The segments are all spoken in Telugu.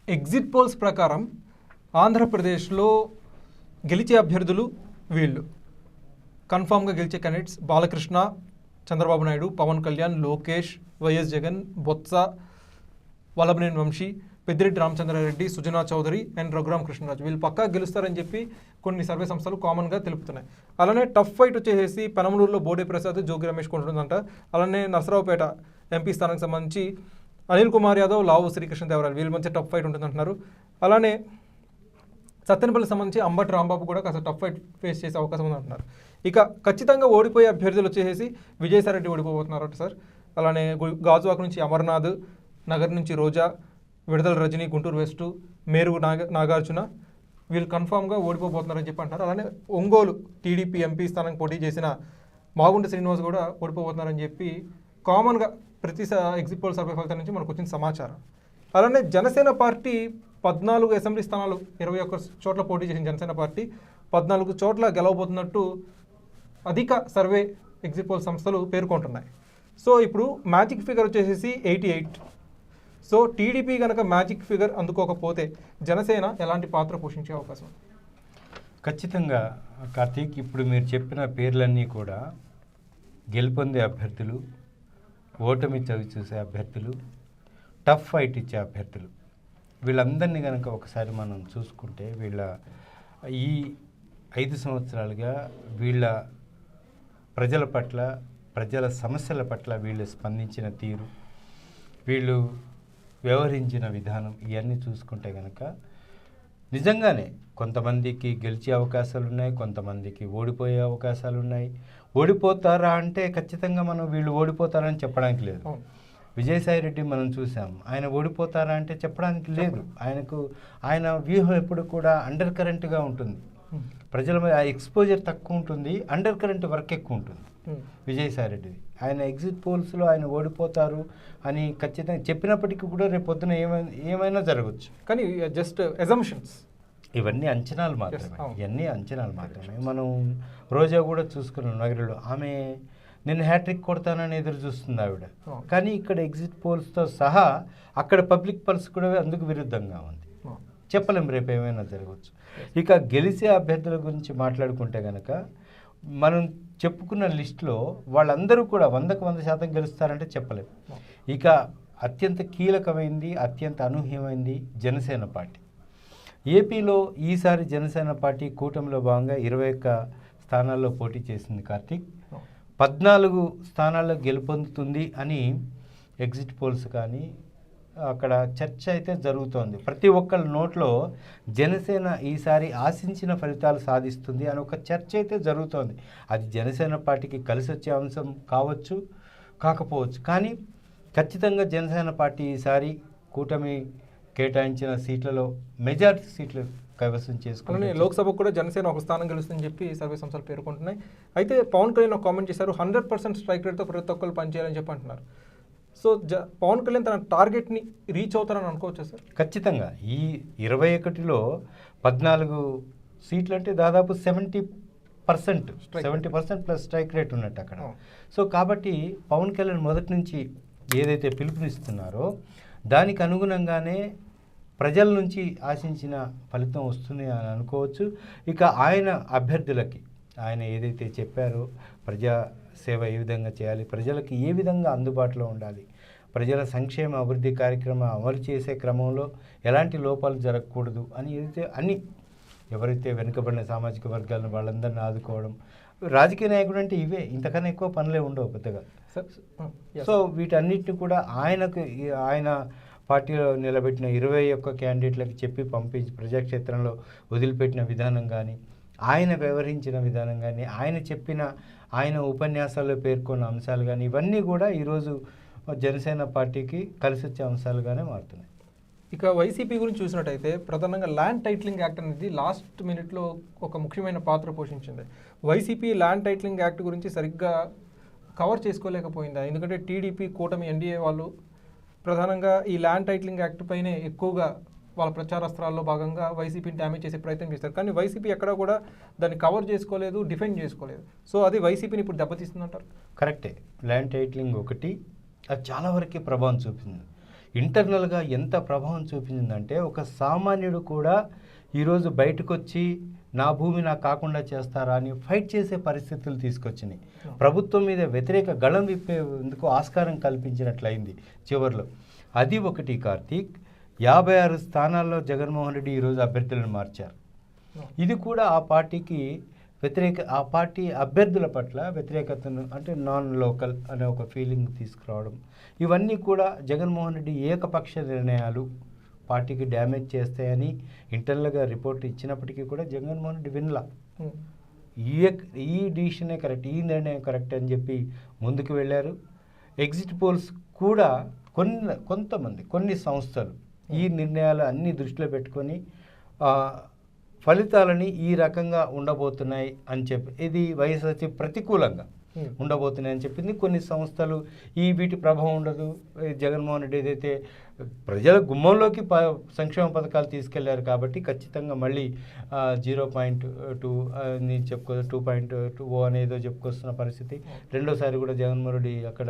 ఎగ్జిట్ పోల్స్ ప్రకారం ఆంధ్రప్రదేశ్లో గెలిచే అభ్యర్థులు వీళ్ళు కన్ఫామ్గా గెలిచే క్యాండిడేట్స్ బాలకృష్ణ, చంద్రబాబు నాయుడు, పవన్ కళ్యాణ్, లోకేష్, వైఎస్ జగన్, బొత్స, వల్లభనేని వంశీ, పెద్దిరెడ్డి రామచంద్రారెడ్డి, సుజనా చౌదరి అండ్ రఘురామ్ కృష్ణరాజు. వీళ్ళు పక్కా గెలుస్తారని చెప్పి కొన్ని సర్వే సంస్థలు కామన్గా తెలుపుతున్నాయి. అలానే టఫ్ ఫైట్ వచ్చేసి పెనమలూరులో బోడే ప్రసాద్, జోగి రమేష్ కొంటుందంట. అలానే నరసరావుపేట ఎంపీ స్థానానికి సంబంధించి అనిల్ కుమార్ యాదవ్, లావు శ్రీకృష్ణదేవరాయలు వీళ్ళ మధ్య టఫ్ ఫైట్ ఉంటుందంటున్నారు. అలానే సత్తెనపల్లికి సంబంధించి అంబటి రాంబాబు కూడా కాస్త టఫ్ ఫైట్ ఫేస్ చేసే అవకాశం ఉందంటున్నారు. ఇక ఖచ్చితంగా ఓడిపోయే అభ్యర్థులు వచ్చేసి విజయసాయిరెడ్డి ఓడిపోబోతున్నారట సార్. అలానే గాజువాక నుంచి అమర్నాథ్, నగర్ నుంచి రోజా, విడుదల రజనీ, గుంటూరు వెస్టు, మేరుగు నాగార్జున వీళ్ళు కన్ఫామ్గా ఓడిపోబోతున్నారని చెప్పి అంటారు. అలానే ఒంగోలు టీడీపీ ఎంపీ స్థానానికి పోటీ చేసిన మాగుంట శ్రీనివాస్ కూడా ఓడిపోబోతున్నారని చెప్పి కామన్గా ప్రతి ఎగ్జిట్ పోల్ సర్వే ఫలితాల నుంచి మనకు వచ్చిన సమాచారం. అలానే జనసేన పార్టీ 14 అసెంబ్లీ స్థానాలు 21 చోట్ల పోటీ చేసిన జనసేన పార్టీ 14 చోట్ల గెలవబోతున్నట్టు అధిక సర్వే ఎగ్జిట్ పోల్ సంస్థలు పేర్కొంటున్నాయి. సో ఇప్పుడు మ్యాజిక్ ఫిగర్ వచ్చేసి 88. సో టీడీపీ కనుక మ్యాజిక్ ఫిగర్ అందుకోకపోతే జనసేన ఎలాంటి పాత్ర పోషించే అవకాశం? ఖచ్చితంగా కార్తీక్, ఇప్పుడు మీరు చెప్పిన పేర్లన్నీ కూడా గెలుపొందే అభ్యర్థులు, ఓటమి చవి చూసే అభ్యర్థులు, టఫ్ ఫైట్ ఇచ్చే అభ్యర్థులు, వీళ్ళందరినీ కనుక ఒకసారి మనం చూసుకుంటే వీళ్ళ ఈ 5 సంవత్సరాలుగా వీళ్ళ ప్రజల పట్ల, ప్రజల సమస్యల పట్ల వీళ్ళు స్పందించిన తీరు, వీళ్ళు వ్యవహరించిన విధానం ఇవన్నీ చూసుకుంటే కనుక నిజంగానే కొంతమందికి గెలిచే అవకాశాలు ఉన్నాయి, కొంతమందికి ఓడిపోయే అవకాశాలు ఉన్నాయి. ఓడిపోతారా అంటే ఖచ్చితంగా మనం వీళ్ళు ఓడిపోతారని చెప్పడానికి లేదు. విజయసాయిరెడ్డి మనం చూసాం, ఆయన ఓడిపోతారా అంటే చెప్పడానికి లేదు. ఆయన వ్యూహం ఎప్పుడు కూడా అండర్ కరెంట్గా ఉంటుంది, ప్రజల మీద ఎక్స్పోజర్ తక్కువ ఉంటుంది, అండర్ కరెంట్ వర్క్ ఎక్కువ ఉంటుంది విజయసాయిరెడ్డిది. ఆయన ఎగ్జిట్ పోల్స్లో ఆయన ఓడిపోతారు అని ఖచ్చితంగా చెప్పినప్పటికీ కూడా రేపు పొద్దున ఏమైనా జరగచ్చు. కానీ జస్ట్ అజంప్షన్స్, ఇవన్నీ అంచనాలు మాత్రమే. ఇవన్నీ అంచనాలు మాత్రమే. మనం రోజా కూడా చూసుకున్నాం నగరంలో, ఆమె నేను హ్యాట్రిక్ కొడతానని ఎదురు చూస్తుంది ఆవిడ. కానీ ఇక్కడ ఎగ్జిట్ పోల్స్తో సహా అక్కడ పబ్లిక్ పల్స్ కూడా అందుకు విరుద్ధంగా ఉంది. చెప్పలేం, రేపు ఏమైనా జరగవచ్చు. ఇక గెలిచే అభ్యర్థుల గురించి మాట్లాడుకుంటే కనుక మనం చెప్పుకున్న లిస్టులో వాళ్ళందరూ కూడా 100కు 100% గెలుస్తారంటే చెప్పలేం. ఇక అత్యంత కీలకమైంది, అత్యంత అనూహ్యమైంది జనసేన పార్టీ. ఏపీలో ఈసారి జనసేన పార్టీ కూటమిలో భాగంగా 21 స్థానాల్లో పోటీ చేసింది కార్తీక్. 14 స్థానాల్లో గెలుపొందుతుంది అని ఎగ్జిట్ పోల్స్ కానీ అక్కడ చర్చ అయితే జరుగుతోంది. ప్రతి ఒక్కళ్ళ నోట్లో జనసేన ఈసారి ఆశించిన ఫలితాలు సాధిస్తుంది అని ఒక చర్చ అయితే జరుగుతోంది. అది జనసేన పార్టీకి కలిసి వచ్చే అంశం కావచ్చు, కాకపోవచ్చు. కానీ ఖచ్చితంగా జనసేన పార్టీ ఈసారి కూటమి కేటాయించిన సీట్లలో మెజారిటీ సీట్లు కైవసం చేసుకుని లోక్సభకు కూడా జనసేన ఒక స్థానం గెలుస్తుందని చెప్పి సర్వే సంస్థలు పేర్కొంటున్నాయి. అయితే పవన్ కళ్యాణ్ ఒక కామెంట్ చేశారు, 100% స్ట్రైక్ రేట్తో ప్రతి ఒక్కరు పనిచేయాలని చెప్పి అంటున్నారు. సో పవన్ కళ్యాణ్ తన టార్గెట్ని రీచ్ అవుతారని అనుకోవచ్చా సార్? ఖచ్చితంగా. ఈ 21లో 14 సీట్లు అంటే దాదాపు 70% ప్లస్ స్ట్రైక్ రేట్ ఉన్నట్టు అక్కడ. సో కాబట్టి పవన్ కళ్యాణ్ మొదటి నుంచి ఏదైతే పిలుపునిస్తున్నారో దానికి అనుగుణంగానే ప్రజల నుంచి ఆశించిన ఫలితం వస్తుంది అని అనుకోవచ్చు. ఇక ఆయన అభ్యర్థులకి ఆయన ఏదైతే చెప్పారో ప్రజా సేవ ఏ విధంగా చేయాలి, ప్రజలకు ఏ విధంగా అందుబాటులో ఉండాలి, ప్రజల సంక్షేమ అభివృద్ధి కార్యక్రమం అమలు చేసే క్రమంలో ఎలాంటి లోపాలు జరగకూడదు అని ఎవరైతే వెనుకబడిన సామాజిక వర్గాలను వాళ్ళందరినీ ఆదుకోవడం, రాజకీయ నాయకుడు అంటే ఇవే, ఇంతకన్నా ఎక్కువ పనులే ఉండవు పెద్దగా. సో వీటన్నిటిని కూడా ఆయన పార్టీలో నిలబెట్టిన 21 క్యాండిడేట్లకు చెప్పి పంపించి ప్రజాక్షేత్రంలో వదిలిపెట్టిన విధానం కానీ, ఆయన వ్యవహరించిన విధానం కానీ, ఆయన ఉపన్యాసాల్లో పేర్కొన్న అంశాలు కానీ, ఇవన్నీ కూడా ఈరోజు జనసేన పార్టీకి కలిసి వచ్చే అంశాలుగానే మారుతున్నాయి. ఇక వైసీపీ గురించి చూసినట్టయితే ప్రధానంగా ల్యాండ్ టైటిలింగ్ యాక్ట్ అనేది లాస్ట్ మినిట్లో ఒక ముఖ్యమైన పాత్ర పోషించింది. వైసీపీ ల్యాండ్ టైటిలింగ్ యాక్ట్ గురించి సరిగ్గా కవర్ చేసుకోలేకపోయింది. ఎందుకంటే టీడీపీ కూటమి ఎన్డీఏ వాళ్ళు ప్రధానంగా ఈ ల్యాండ్ టైటిలింగ్ యాక్ట్ పైనే ఎక్కువగా వాళ్ళ ప్రచారాస్త్రాల్లో భాగంగా వైసీపీని డ్యామేజ్ చేసే ప్రయత్నం చేస్తారు. కానీ వైసీపీ ఎక్కడ కూడా దాన్ని కవర్ చేసుకోలేదు, డిఫెండ్ చేసుకోలేదు. సో అది వైసీపీని ఇప్పుడు దెబ్బతీస్తుందంటారు. కరెక్టే. ల్యాండ్ టైటిలింగ్ ఒకటి అది చాలా వరకు ప్రభావం చూపింది. ఇంటర్నల్గా ఎంత ప్రభావం చూపించిందంటే ఒక సామాన్యుడు కూడా ఈరోజు బయటకు వచ్చి నా భూమి నాకు కాకుండా చేస్తారా అని ఫైట్ చేసే పరిస్థితులు తీసుకొచ్చినాయి. ప్రభుత్వం మీద వ్యతిరేక గళం విప్పేందుకు ఆస్కారం కల్పించినట్లయింది చివరిలో. అది ఒకటి కార్తీక్. 56 స్థానాల్లో జగన్మోహన్ రెడ్డి ఈరోజు అభ్యర్థులను మార్చారు. ఇది కూడా ఆ పార్టీకి ఆ పార్టీ అభ్యర్థుల పట్ల వ్యతిరేకతను, అంటే నాన్ లోకల్ అనే ఒక ఫీలింగ్ తీసుకురావడం, ఇవన్నీ కూడా జగన్మోహన్ రెడ్డి ఏకపక్ష నిర్ణయాలు పార్టీకి డ్యామేజ్ చేస్తాయని ఇంటర్నల్గా రిపోర్ట్ ఇచ్చినప్పటికీ కూడా జగన్మోహన్ రెడ్డి వినలా. ఈ డిసిషనే కరెక్ట్, ఈ నిర్ణయం కరెక్ట్ అని చెప్పి ముందుకు వెళ్ళారు. ఎగ్జిట్ పోల్స్ కూడా కొన్ని సంస్థలు ఈ నిర్ణయాలు అన్నీ దృష్టిలో పెట్టుకొని ఫలితాలని ఈ రకంగా ఉండబోతున్నాయి అని చెప్పి, ఇది వైఎస్ఆర్సీ ప్రతికూలంగా ఉండబోతున్నాయి అని చెప్పింది. కొన్ని సంస్థలు వీటి ప్రభావం ఉండదు, జగన్మోహన్ రెడ్డి ఏదైతే ప్రజల గుమ్మంలోకి సంక్షేమ పథకాలు తీసుకెళ్లారు కాబట్టి ఖచ్చితంగా మళ్ళీ 0.2 అని చెప్పుకో 2.20 అనేదో చెప్పుకొస్తున్న పరిస్థితి. రెండోసారి కూడా జగన్మోహన్ రెడ్డి అక్కడ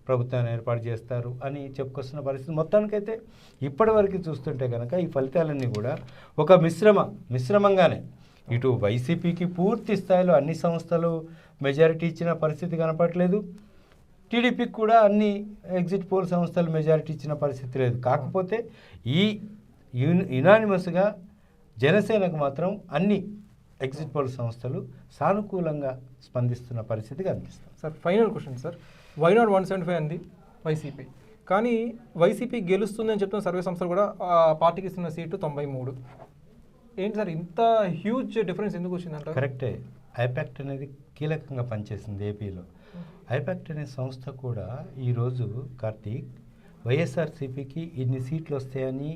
ప్రభుత్వాన్ని ఏర్పాటు చేస్తారు అని చెప్పుకొస్తున్న పరిస్థితి. మొత్తానికైతే ఇప్పటివరకు చూస్తుంటే కనుక ఈ ఫలితాలన్నీ కూడా ఒక మిశ్రమంగానే, ఇటు వైసీపీకి పూర్తి స్థాయిలో అన్ని సంస్థలు మెజారిటీ ఇచ్చిన పరిస్థితి కనపడలేదు, టీడీపీకి కూడా అన్ని ఎగ్జిట్ పోల్ సంస్థలు మెజారిటీ ఇచ్చిన పరిస్థితి లేదు. కాకపోతే యునానిమస్గా జనసేనకు మాత్రం అన్ని ఎగ్జిట్ పోల్ సంస్థలు సానుకూలంగా స్పందిస్తున్న పరిస్థితి కనిపిస్తుంది. Sir, final question sir, why not 175 అంది వైసీపీ, కానీ వైసీపీ గెలుస్తుందని చెప్తున్న సర్వే సంస్థలు కూడా పార్టీకి ఇస్తున్న సీటు 93. ఏంటి సార్ ఇంత హ్యూజ్ డిఫరెన్స్ ఎందుకు వచ్చిందంట? కరెక్టే, ఐపాక్ట్ అనేది కీలకంగా పనిచేసింది ఏపీలో. ఐపాక్ట్ అనే సంస్థ కూడా ఈరోజు కార్తీక్ వైఎస్ఆర్సీపీకి ఇన్ని సీట్లు వస్తాయని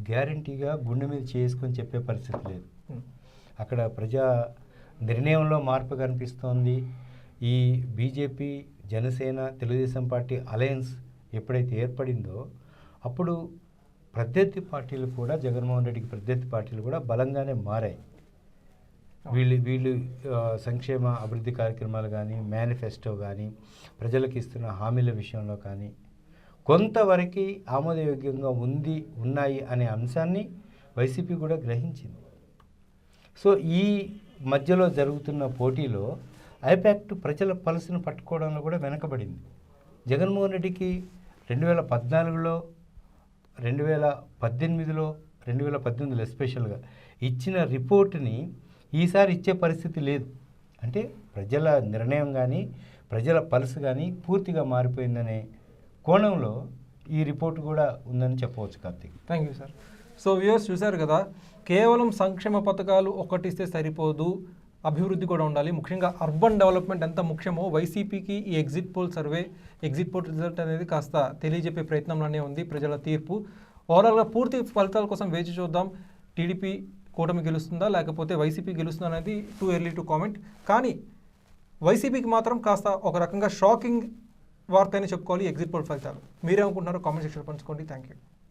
గ్యారంటీగా గుండె మీద చేసుకొని చెప్పే పరిస్థితి లేదు. అక్కడ ప్రజా నిర్ణయంలో మార్పు కనిపిస్తోంది. ఈ BJP, Janasena, Telugu Desam party alliance ఎప్పుడైతే ఏర్పడిందో అప్పుడు ప్రత్యర్థి పార్టీలు కూడా, జగన్మోహన్ రెడ్డికి ప్రత్యర్థి పార్టీలు కూడా బలంగానే మారాయి. వీళ్ళు సంక్షేమ అభివృద్ధి కార్యక్రమాలు కానీ, మేనిఫెస్టో కానీ, ప్రజలకు ఇస్తున్న హామీల విషయంలో కానీ కొంతవరకు ఆమోదయోగ్యంగా ఉన్నాయి అనే అంశాన్ని వైసీపీ కూడా గ్రహించింది. సో ఈ మధ్యలో జరుగుతున్న పోటీలో ఐపాక్ట్ ప్రజల పల్స్ను పట్టుకోవడంలో కూడా వెనకబడింది. జగన్మోహన్ రెడ్డికి 2014లో, 2018లో, 2018లో ఎస్పెషల్గా ఇచ్చిన రిపోర్టుని ఈసారి ఇచ్చే పరిస్థితి లేదు. అంటే ప్రజల నిర్ణయం కానీ, ప్రజల పల్స్ కానీ పూర్తిగా మారిపోయిందనే కోణంలో ఈ రిపోర్ట్ కూడా ఉందని చెప్పవచ్చు Karthik. Thank you sir. So viewers చూశారు కదా, కేవలం సంక్షేమ పథకాలు ఒకటిస్తే సరిపోదు, అభివృద్ధి కూడా ఉండాలి. ముఖ్యంగా అర్బన్ డెవలప్మెంట్ ఎంత ముఖ్యమో వైసీపీకి ఈ ఎగ్జిట్ పోల్ రిజల్ట్ అనేది కాస్త తెలియజెప్పే ప్రయత్నంలోనే ఉంది ప్రజల తీర్పు. ఓవరాల్గా పూర్తి ఫలితాల కోసం వేచి చూద్దాం. టీడీపీ కూటమి గెలుస్తుందా లేకపోతే వైసీపీ గెలుస్తుందా అనేది టూ ఎర్లీ టు కామెంట్. కానీ వైసీపీకి మాత్రం కాస్త ఒక రకంగా షాకింగ్ వార్త అని చెప్పుకోవాలి ఎగ్జిట్ పోల్ ఫలితాలు. మీరేమనుకుంటున్నారో కామెంట్ సెక్షన్లో పంచుకోండి. Thank you.